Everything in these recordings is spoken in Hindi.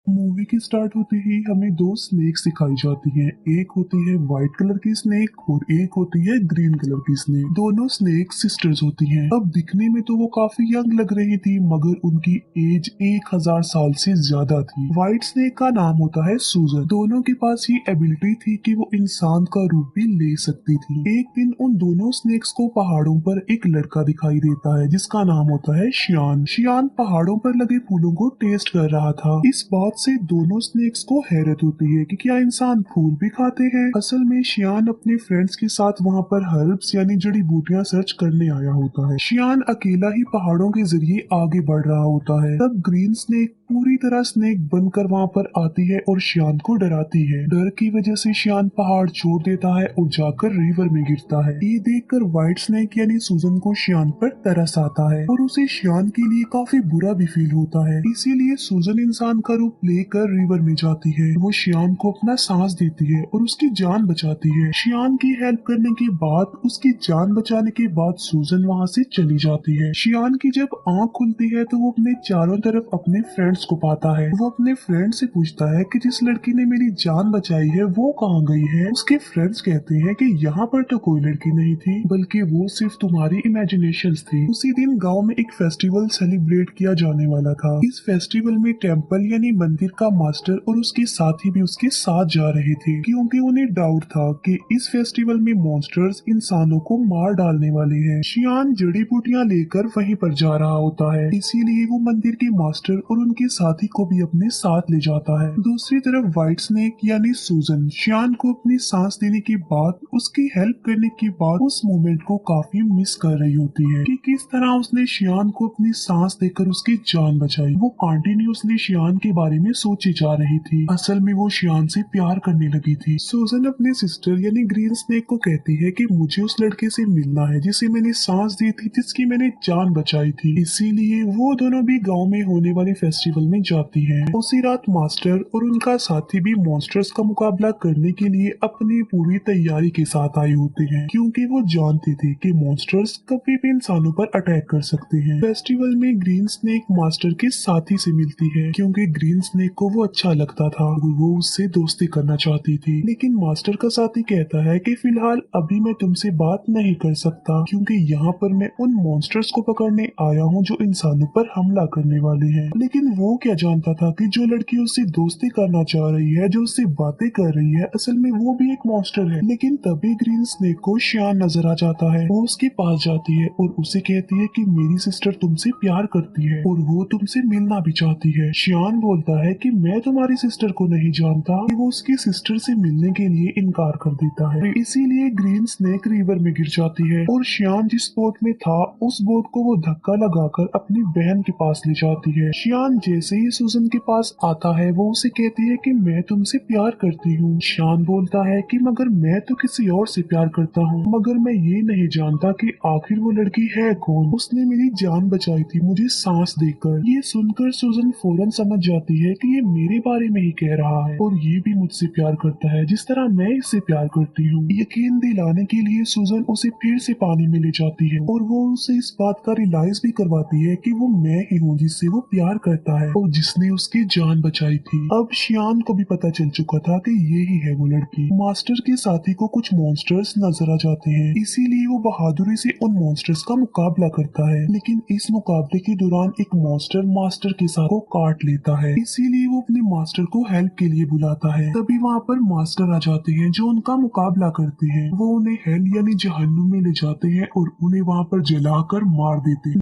मूवी की स्टार्ट होते ही हमें दो स्नेक्स दिखाई जाती हैं। एक होती है व्हाइट कलर की स्नेक और एक होती है ग्रीन कलर की स्नेक। दोनों स्नेक सिस्टर्स होती हैं। अब दिखने में तो वो काफी यंग लग रही थी, मगर उनकी एज 1000 साल से ज्यादा थी। व्हाइट स्नेक का नाम होता है सूजन। दोनों के पास ये एबिलिटी थी कि वो इंसान का रूप भी ले सकती थी। एक दिन उन दोनों स्नेक्स को पहाड़ों पर एक लड़का दिखाई देता है जिसका नाम होता है शियान। शियान पहाड़ों पर लगे फूलों को टेस्ट कर रहा था। इस बात से दोनों स्नेक्स को हैरत होती है कि क्या इंसान फूल भी खाते हैं। असल में शियान अपने फ्रेंड्स के साथ वहाँ पर हर्ब्स यानी जड़ी बूटियां सर्च करने आया होता है। शियान अकेला ही पहाड़ों के जरिए आगे बढ़ रहा होता है। तब ग्रीन स्नेक पूरी तरह स्नेक बनकर वहाँ पर आती है और शियान को डराती है। डर की वजह से शियान पहाड़ छोड़ देता है और जाकर रिवर में गिरता है। ये देखकर व्हाइट स्नेक यानी सूजन को शियान पर तरस आता है और उसे शियान के लिए काफी बुरा भी फील होता है। इसीलिए सूजन इंसान का रूप लेकर रिवर में जाती है। वो शियान को अपना सांस देती है और उसकी जान बचाती है। शियान की हेल्प करने के बाद, उसकी जान बचाने के बाद सूजन वहाँ से चली जाती है। शियान की जब आंख खुलती है तो वो अपने चारों तरफ अपने फ्रेंड्स को पाता है। वो अपने फ्रेंड से पूछता है कि जिस लड़की ने मेरी जान बचाई है वो कहाँ गई है। उसके फ्रेंड्स कहते हैं कि यहाँ पर तो कोई लड़की नहीं थी, बल्कि वो सिर्फ तुम्हारी इमेजिनेशंस थी। उसी दिन गांव में एक फेस्टिवल सेलिब्रेट किया जाने वाला था। इस फेस्टिवल में टेम्पल यानी मंदिर का मास्टर और उसके साथी भी उसके साथ जा रहे थे, क्योंकि उन्हें डाउट था कि इस फेस्टिवल में मॉन्स्टर्स इंसानों को मार डालने वाले हैं। शियान जड़ी बूटियां लेकर वहीं पर जा रहा होता है, इसीलिए वो मंदिर के मास्टर और उनके साथी को भी अपने साथ ले जाता है। दूसरी तरफ व्हाइट स्नेक यानी सूजन शियान को अपनी सांस देने के बाद, उसकी हेल्प करने के बाद उस मोमेंट को काफी मिस कर रही होती है कि किस तरह उसने शियान को अपनी सांस देकर उसकी जान बचाई। वो कंटिन्यूअसली शियान के बारे में सोची जा रही थी। असल में वो शियान से प्यार करने लगी थी। सूजन अपने सिस्टर यानी ग्रीन स्नेक को कहती है कि मुझे उस लड़के से मिलना है जिसे मैंने सांस दी थी, जिसकी मैंने जान बचाई थी। इसीलिए वो दोनों भी गांव में होने वाले फेस्टिवल में जाती हैं। उसी रात मास्टर और उनका साथी भी मॉन्स्टर्स का मुकाबला करने के लिए अपनी पूरी तैयारी के साथ आए होते हैं, क्योंकि वो जानते थे कि मॉन्स्टर्स कभी भी इंसानों पर अटैक कर सकते हैं। फेस्टिवल में ग्रीन स्नेक मास्टर के साथी से मिलती है, क्योंकि ग्रीन स्नेक को वो अच्छा लगता था और वो उससे दोस्ती करना चाहती थी। लेकिन मास्टर का साथी कहता है कि फिलहाल अभी मैं तुमसे बात नहीं कर सकता, क्योंकि यहाँ पर मैं उन मॉन्स्टर्स को पकड़ने आया हूँ जो इंसानों पर हमला करने वाले हैं। लेकिन वो क्या जानता था कि जो लड़की उससे दोस्ती करना चाह रही है, जो उससे बातें कर रही है, असल में वो भी एक मॉन्स्टर है। लेकिन तभी ग्रीन स्नेक को शियान नजर आ जाता है। वो उसके पास जाती है और उसे कहती है कि मेरी सिस्टर तुमसे प्यार करती है और वो तुमसे मिलना भी चाहती है। शियान बोलता है कि मैं तुम्हारी सिस्टर को नहीं जानता, कि वो उसकी सिस्टर से मिलने के लिए इनकार कर देता है। इसीलिए ग्रीन स्नेक रिवर में गिर जाती है और शियान जिस बोट में था उस बोट को वो धक्का लगाकर अपनी बहन के पास ले जाती है। शियान जैसे ही सूजन के पास आता है वो उसे कहती है कि मैं तुमसे प्यार करती हूँ। शियान बोलता है कि मगर मैं तो किसी और से प्यार करता हूँ, मगर मैं ये नहीं जानता कि आखिर वो लड़की है कौन। उसने मेरी जान बचाई थी मुझे सांस देकर। ये सुनकर सूजन फौरन समझ जाती है कि ये मेरे बारे में ही कह रहा है और ये भी मुझसे प्यार करता है जिस तरह मैं इससे प्यार करती हूँ। यकीन दिलाने के लिए सूजन उसे फिर से पानी में ले जाती है और वो उसे इस बात का रियलाइज भी करवाती है कि वो मैं ही हूँ जिससे वो प्यार करता है और जिसने उसकी जान बचाई थी। अब शियान को भी पता चल चुका था कि ये ही है वो लड़की। मास्टर के साथी को कुछ मॉन्स्टर्स नजर आ जाते हैं, इसीलिए वो बहादुरी से उन मॉन्स्टर्स का मुकाबला करता है। लेकिन इस मुकाबले के दौरान एक मॉन्स्टर मास्टर के साथ को काट लेता है, इसीलिए वो अपने मास्टर को हेल्प के लिए बुलाता है। तभी वहाँ पर मास्टर आ जाते हैं जो उनका मुकाबला करते हैं। वो उन्हें हेल यानी जहन्नुम में ले जाते हैं और उन्हें वहाँ पर जलाकर मार देते हैं।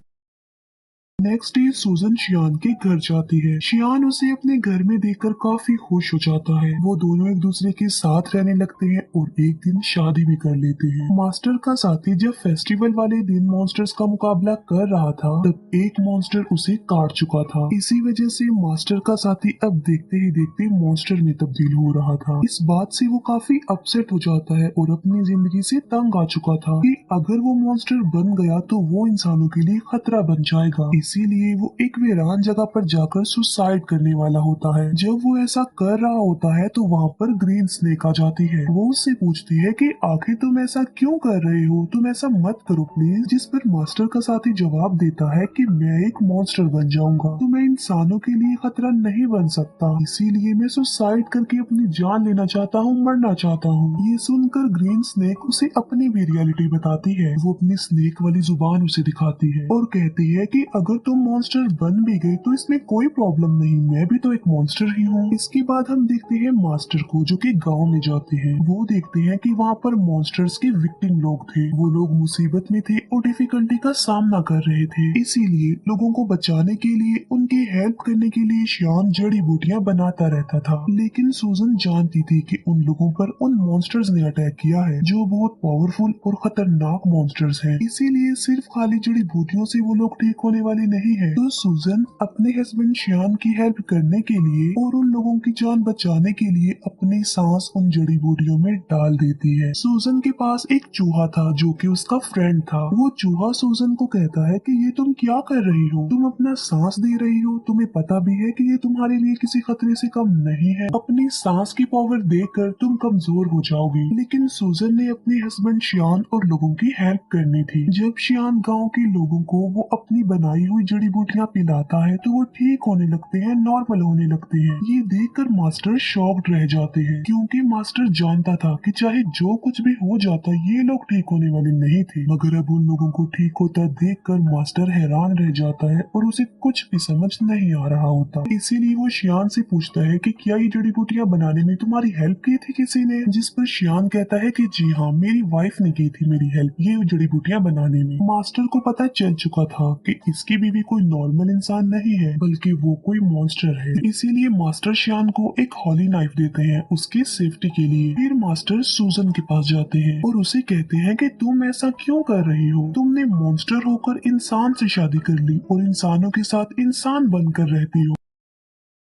नेक्स्ट डे सूजन शियान के घर जाती है। शियान उसे अपने घर में देखकर काफी खुश हो जाता है। वो दोनों एक दूसरे के साथ रहने लगते हैं और एक दिन शादी भी कर लेते हैं। मास्टर का साथी जब फेस्टिवल वाले दिन मॉन्स्टर्स का मुकाबला कर रहा था तब एक मॉन्स्टर उसे काट चुका था। इसी वजह से मास्टर का साथी अब देखते ही देखते मॉन्स्टर में तब्दील हो रहा था। इस बात से वो काफी अपसेट हो जाता है और अपनी जिंदगी से तंग आ चुका था कि अगर वो मॉन्स्टर बन गया तो वो इंसानों के लिए खतरा बन जाएगा। इसीलिए वो एक वीरान जगह पर जाकर सुसाइड करने वाला होता है। जब वो ऐसा कर रहा होता है तो वहाँ पर ग्रीन स्नेक आ जाती है। वो उससे पूछती है कि आखिर तुम ऐसा क्यों कर रहे हो, तुम ऐसा मत करो प्लीज। जिस पर मास्टर का साथी जवाब देता है कि मैं एक मॉन्स्टर बन जाऊंगा तो मैं इंसानों के लिए खतरा नहीं बन सकता, इसीलिए मैं सुसाइड करके अपनी जान लेना चाहता हूँ, मरना चाहता हूँ। ये सुनकर ग्रीन स्नेक उसे अपनी भी रियलिटी बताती है। वो अपनी स्नेक वाली जुबान उसे दिखाती है और कहती है कि अगर तुम मॉन्स्टर बन भी गए तो इसमें कोई प्रॉब्लम नहीं, मैं भी तो एक मॉन्स्टर ही हूँ। इसके बाद हम देखते हैं मास्टर को जो कि गांव में जाते हैं। वो देखते हैं कि वहाँ पर मॉन्स्टर्स के विक्टिम लोग थे। वो लोग मुसीबत में थे और डिफिकल्टी का सामना कर रहे थे, इसीलिए लोगों को बचाने के लिए, उनकी हेल्प करने के लिए श्याम जड़ी बूटियां बनाता रहता था। लेकिन सूजन जानती थी कि उन लोगों पर उन मॉन्स्टर्स ने अटैक किया है जो बहुत पावरफुल और खतरनाक मॉन्स्टर्स हैं, इसीलिए सिर्फ खाली जड़ी बूटियों से वो लोग ठीक होने वाले नहीं है। तो सूजन अपने हस्बैंड श्याम की हेल्प करने के लिए और उन लोगों की जान बचाने के लिए अपनी सांस उन जड़ी बूटियों में डाल देती है। सूजन के पास एक चूहा था जो कि उसका फ्रेंड था। वो चूहा सूजन को कहता है कि ये तुम क्या कर रही हो, तुम अपना सांस दे रही हो, तुम्हें पता भी है कि ये तुम्हारे लिए किसी खतरे से कम नहीं है, अपनी सांस की पावर देकर तुम कमजोर हो जाओगी। लेकिन सूजन ने अपने हस्बैंड श्यान और लोगों की हेल्प करनी थी। जब श्यान गांव के लोगों को वो अपनी बनाई हुई जड़ी बूटियां पिलाता है तो वो ठीक होने लगते हैं, नॉर्मल होने लगते हैं। ये देखकर मास्टर शॉक्ड रह जाते हैं क्योंकि मास्टर जानता था कि चाहे जो कुछ भी हो जाता ये लोग ठीक होने वाले नहीं थे। मगर अब उन लोगों को ठीक होता देखकर मास्टर हैरान रह जाता है और उसे कुछ भी समझ नहीं आ रहा होता। इसीलिए वो श्यान से पूछता है कि क्या ये जड़ी बूटियां बनाने में तुम्हारी हेल्प की थी किसी ने? जिस पर श्यान कहता है कि जी हाँ, मेरी वाइफ ने की थी मेरी हेल्प ये जड़ी बूटियां बनाने में। मास्टर को पता चल चुका था कि इसकी बीवी कोई नॉर्मल इंसान नहीं है बल्कि वो कोई मॉन्स्टर है, इसीलिए मास्टर श्यान को एक हॉली नाइफ देते हैं उसकी सेफ्टी के लिए। फिर मास्टर सूजन के पास जाते हैं और उसे कहते हैं कि तुम ऐसा क्यों कर रही हो, तुमने मॉन्स्टर होकर इंसान से शादी कर ली और इंसानों के साथ इंसान बनकर रहती हो।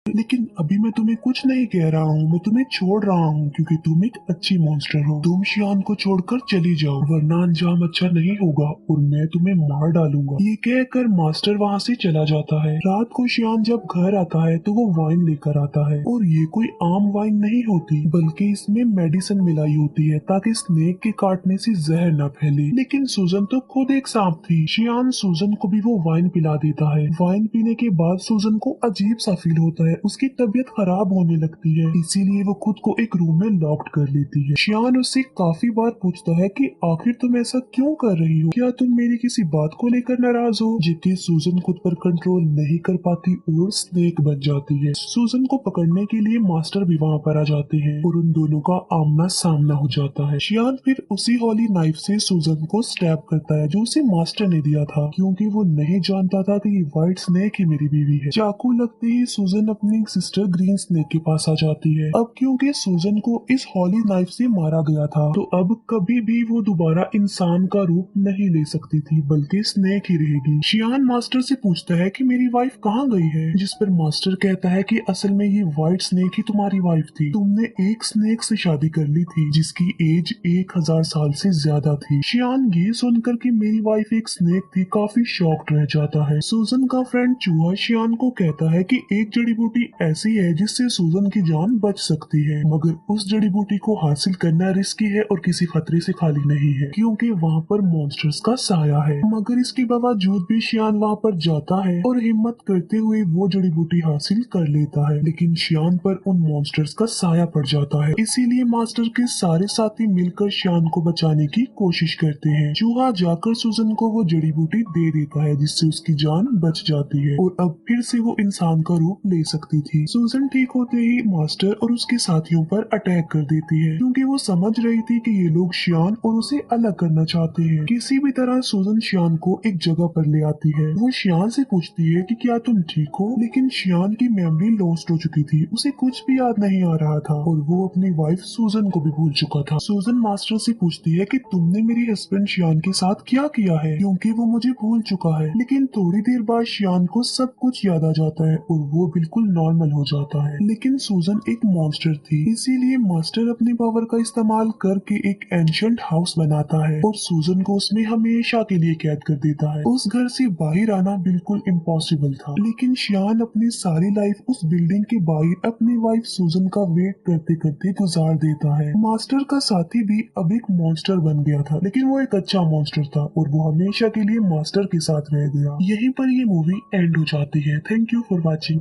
लेकिन अभी मैं तुम्हें कुछ नहीं कह रहा हूँ, मैं तुम्हें छोड़ रहा हूँ क्योंकि तुम एक अच्छी मॉन्स्टर हो। तुम श्यान को छोड़कर चली जाओ वरना अंजाम अच्छा नहीं होगा और मैं तुम्हें मार डालूंगा। ये कहकर मास्टर वहाँ से चला जाता है। रात को श्यान जब घर आता है तो वो वाइन लेकर आता है और ये कोई आम वाइन नहीं होती बल्कि इसमें मेडिसिन मिलाई होती है ताकि स्नेक के काटने से जहर न फैले। लेकिन सूजन तो खुद एक सांप थी। श्यान सूजन को भी वो वाइन पिला देता है। वाइन पीने के बाद सूजन को अजीब सा फील होता है, उसकी तबीयत खराब होने लगती है, इसीलिए वो खुद को एक रूम में लॉक्ड कर लेती है। श्यान उससे काफी बार पूछता है कि आखिर तुम ऐसा क्यों कर रही हो, क्या तुम मेरी किसी बात को लेकर नाराज हो? जबकि सूजन खुद पर कंट्रोल नहीं कर पाती और स्नेक बन जाती है। सूजन को पकड़ने के लिए मास्टर भी वहाँ पर आ जाते हैं और उन दोनों का आमना सामना हो जाता है। श्यान फिर उसी हॉली नाइफ से सूजन को स्टैब करता है जो उसे मास्टर ने दिया था क्योंकि वो नहीं जानता था कि ये व्हाइट स्नेक ही मेरी बीवी है। चाकू लगते ही सूजन अपनी सिस्टर ग्रीन स्नेक के पास आ जाती है। अब क्योंकि सूजन को इस हॉली नाइफ से मारा गया था तो अब कभी भी वो दोबारा इंसान का रूप नहीं ले सकती थी बल्कि स्नेक ही रहेगी। शियान मास्टर से पूछता है कि मेरी वाइफ कहाँ गई है, जिस पर मास्टर कहता है कि असल में ये व्हाइट स्नेक ही तुम्हारी वाइफ थी, तुमने एक स्नेक से शादी कर ली थी जिसकी एज 1000 साल से ज्यादा थी। शियान ये सुनकर कि मेरी वाइफ एक स्नेक थी काफी शॉक्ड रह जाता है। सूजन का फ्रेंड चूहा शियान को कहता है कि एक जड़ी बूटी ऐसी है जिससे सूजन की जान बच सकती है मगर उस जड़ी बूटी को हासिल करना रिस्की है और किसी खतरे से खाली नहीं है क्योंकि वहाँ पर मॉन्स्टर्स का साया है। मगर इसके बावजूद भी शियान वहाँ पर जाता है और हिम्मत करते हुए वो जड़ी बूटी हासिल कर लेता है लेकिन शियान पर उन मॉन्स्टर्स का साया पड़ जाता है। इसीलिए मास्टर के सारे साथी मिलकर शियान को बचाने की कोशिश करते हैं। चूहा जाकर सूजन को वो जड़ी बूटी दे देता है जिससे उसकी जान बच जाती है और अब फिर से वो इंसान का रूप ले सकती थी। सूजन ठीक होते ही मास्टर और उसके साथियों पर अटैक कर देती है क्योंकि वो समझ रही थी कि ये लोग शियान और उसे अलग करना चाहते हैं। किसी भी तरह सूजन शियान को एक जगह पर ले आती है। वो शियान से पूछती है कि क्या तुम ठीक हो, लेकिन शियान की मेमोरी लॉस्ट हो चुकी थी, उसे कुछ भी याद नहीं आ रहा था और वो अपनी वाइफ सूजन को भी भूल चुका था। सूजन मास्टर से पूछती है कि तुमने मेरी हस्बैंड शियान के साथ क्या किया है क्योंकि वो मुझे भूल चुका है। लेकिन थोड़ी देर बाद शियान को सब कुछ याद आ जाता है और वो बिल्कुल नॉर्मल हो जाता है। लेकिन सूजन एक मॉन्स्टर थी, इसीलिए मास्टर अपनी पावर का इस्तेमाल करके एक एंशिएंट हाउस बनाता है और सूजन को उसमें हमेशा के लिए कैद कर देता है। उस घर से बाहर आना बिल्कुल इम्पॉसिबल था, लेकिन शियान अपनी सारी लाइफ उस बिल्डिंग के बाहर अपनी वाइफ सूजन का वेट करते करते गुजार देता है। मास्टर का साथी भी अब एक मॉन्स्टर बन गया था, लेकिन वो एक अच्छा मॉन्स्टर था और वो हमेशा के लिए मास्टर के साथ रह गया। यहीं पर ये मूवी एंड हो जाती है। Thank you for watching.